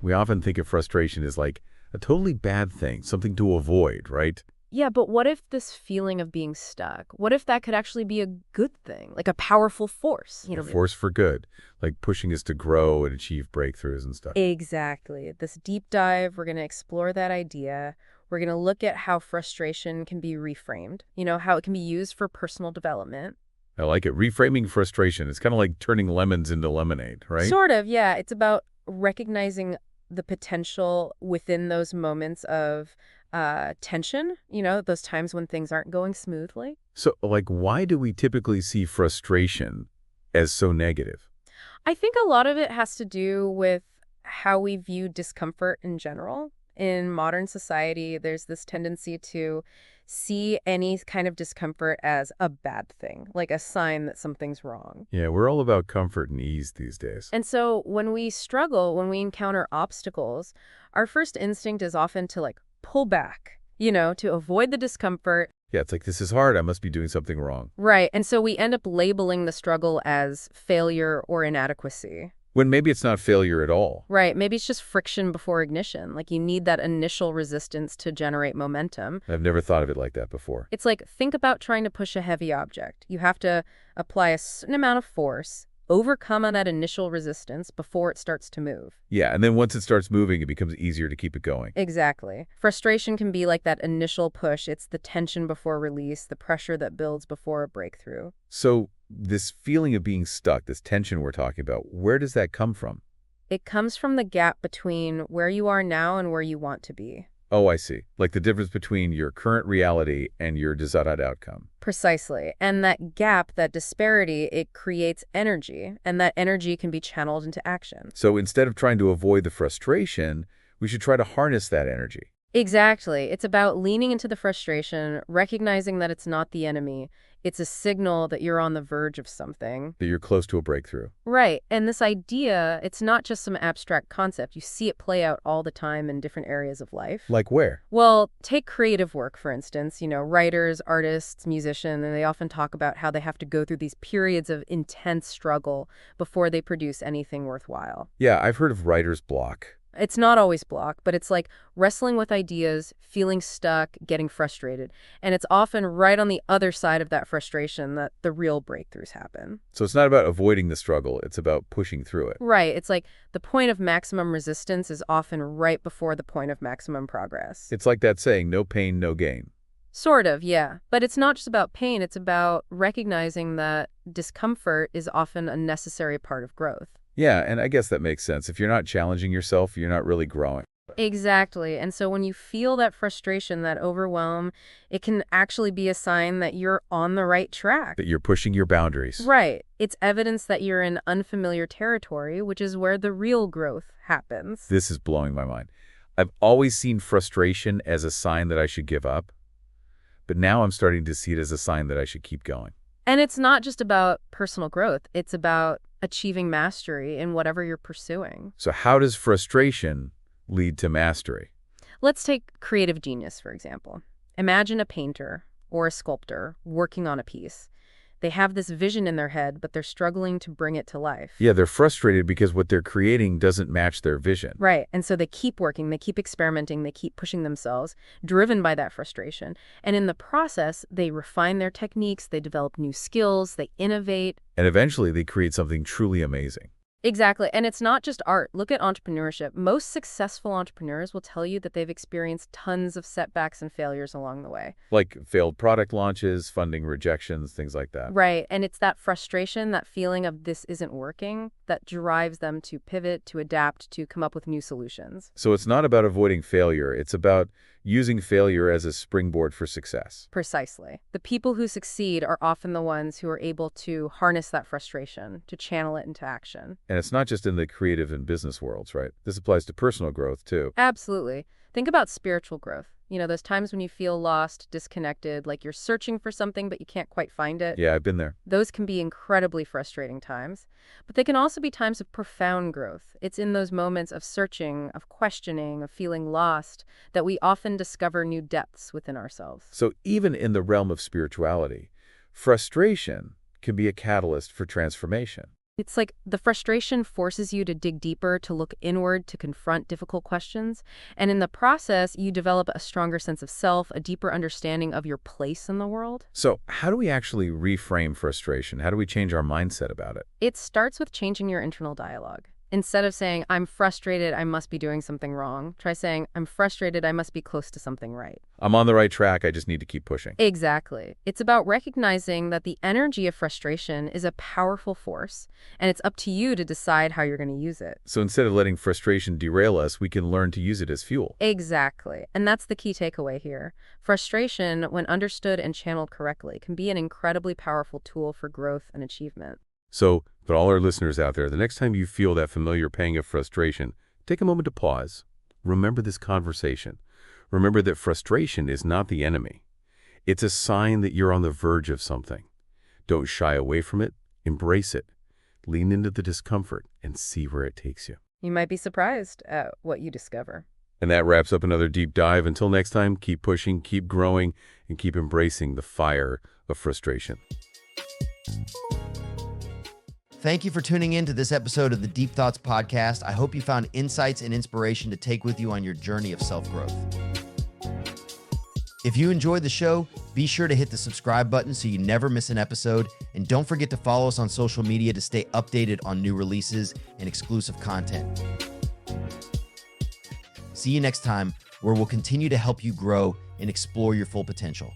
We often think of frustration as like a totally bad thing, something to avoid, right? Yeah, but what if this feeling of being stuck, what if that could actually be a good thing, like a powerful force? A force for good, like pushing us to grow and achieve breakthroughs and stuff. Exactly. This deep dive, we're going to explore that idea. We're going to look at how frustration can be reframed, how it can be used for personal development. I like it. Reframing frustration. It's kind of like turning lemons into lemonade, right? Sort of, yeah. It's about recognizing the potential within those moments of tension, those times when things aren't going smoothly. So, like, why do we typically see frustration as so negative? I think a lot of it has to do with how we view discomfort in general. In modern society, there's this tendency to see any kind of discomfort as a bad thing, like a sign that something's wrong. Yeah, we're all about comfort and ease these days. And so when we struggle, when we encounter obstacles, our first instinct is often to pull back, to avoid the discomfort. Yeah, it's like, this is hard. I must be doing something wrong. Right. And so we end up labeling the struggle as failure or inadequacy. When maybe it's not failure at all. Right. Maybe it's just friction before ignition. Like you need that initial resistance to generate momentum. I've never thought of it like that before. It's like, think about trying to push a heavy object. You have to apply a certain amount of force, overcome on that initial resistance before it starts to move. Yeah, and then once it starts moving, it becomes easier to keep it going. Exactly. Frustration can be like that initial push. It's the tension before release, the pressure that builds before a breakthrough. So this feeling of being stuck, this tension we're talking about, where does that come from? It comes from the gap between where you are now and where you want to be. Oh, I see. Like the difference between your current reality and your desired outcome. Precisely. And that gap, that disparity, it creates energy, and that energy can be channeled into action. So instead of trying to avoid the frustration, we should try to harness that energy. Exactly. It's about leaning into the frustration, recognizing that it's not the enemy. It's a signal that you're on the verge of something. That you're close to a breakthrough. Right. And this idea, it's not just some abstract concept. You see it play out all the time in different areas of life. Like where? Well, take creative work, for instance. Writers, artists, musicians, and they often talk about how they have to go through these periods of intense struggle before they produce anything worthwhile. Yeah, I've heard of writer's block. It's not always block, but it's like wrestling with ideas, feeling stuck, getting frustrated. And it's often right on the other side of that frustration that the real breakthroughs happen. So it's not about avoiding the struggle, it's about pushing through it. Right. It's like the point of maximum resistance is often right before the point of maximum progress. It's like that saying, no pain, no gain. Sort of, yeah. But it's not just about pain. It's about recognizing that discomfort is often a necessary part of growth. Yeah, and I guess that makes sense. If you're not challenging yourself, you're not really growing. Exactly. And so when you feel that frustration, that overwhelm, it can actually be a sign that you're on the right track. That you're pushing your boundaries. Right. It's evidence that you're in unfamiliar territory, which is where the real growth happens. This is blowing my mind. I've always seen frustration as a sign that I should give up, but now I'm starting to see it as a sign that I should keep going. And it's not just about personal growth. It's about achieving mastery in whatever you're pursuing. So how does frustration lead to mastery? Let's take creative genius, for example. Imagine a painter or a sculptor working on a piece. They have this vision in their head, but they're struggling to bring it to life. Yeah, they're frustrated because what they're creating doesn't match their vision. Right. And so they keep working, they keep experimenting, they keep pushing themselves, driven by that frustration. And in the process, they refine their techniques, they develop new skills, they innovate. And eventually they create something truly amazing. Exactly. And it's not just art. Look at entrepreneurship. Most successful entrepreneurs will tell you that they've experienced tons of setbacks and failures along the way. Like failed product launches, funding rejections, things like that. Right. And it's that frustration, that feeling of this isn't working, that drives them to pivot, to adapt, to come up with new solutions. So it's not about avoiding failure. It's about using failure as a springboard for success. Precisely. The people who succeed are often the ones who are able to harness that frustration, to channel it into action. And it's not just in the creative and business worlds, right? This applies to personal growth, too. Absolutely. Think about spiritual growth. Those times when you feel lost, disconnected, like you're searching for something but you can't quite find it. Yeah, I've been there. Those can be incredibly frustrating times. But they can also be times of profound growth. It's in those moments of searching, of questioning, of feeling lost, that we often discover new depths within ourselves. So even in the realm of spirituality, frustration can be a catalyst for transformation. It's like the frustration forces you to dig deeper, to look inward, to confront difficult questions. And in the process, you develop a stronger sense of self, a deeper understanding of your place in the world. So how do we actually reframe frustration? How do we change our mindset about it? It starts with changing your internal dialogue. Instead of saying, I'm frustrated, I must be doing something wrong, try saying, I'm frustrated, I must be close to something right. I'm on the right track, I just need to keep pushing. Exactly. It's about recognizing that the energy of frustration is a powerful force, and it's up to you to decide how you're going to use it. So instead of letting frustration derail us, we can learn to use it as fuel. Exactly. And that's the key takeaway here. Frustration, when understood and channeled correctly, can be an incredibly powerful tool for growth and achievement. So, for all our listeners out there, the next time you feel that familiar pang of frustration, take a moment to pause. Remember this conversation. Remember that frustration is not the enemy. It's a sign that you're on the verge of something. Don't shy away from it. Embrace it. Lean into the discomfort and see where it takes you. You might be surprised at what you discover. And that wraps up another deep dive. Until next time, keep pushing, keep growing, and keep embracing the fire of frustration. Thank you for tuning in to this episode of the Deep Thoughts Podcast. I hope you found insights and inspiration to take with you on your journey of self-growth. If you enjoyed the show, be sure to hit the subscribe button so you never miss an episode. And don't forget to follow us on social media to stay updated on new releases and exclusive content. See you next time, where we'll continue to help you grow and explore your full potential.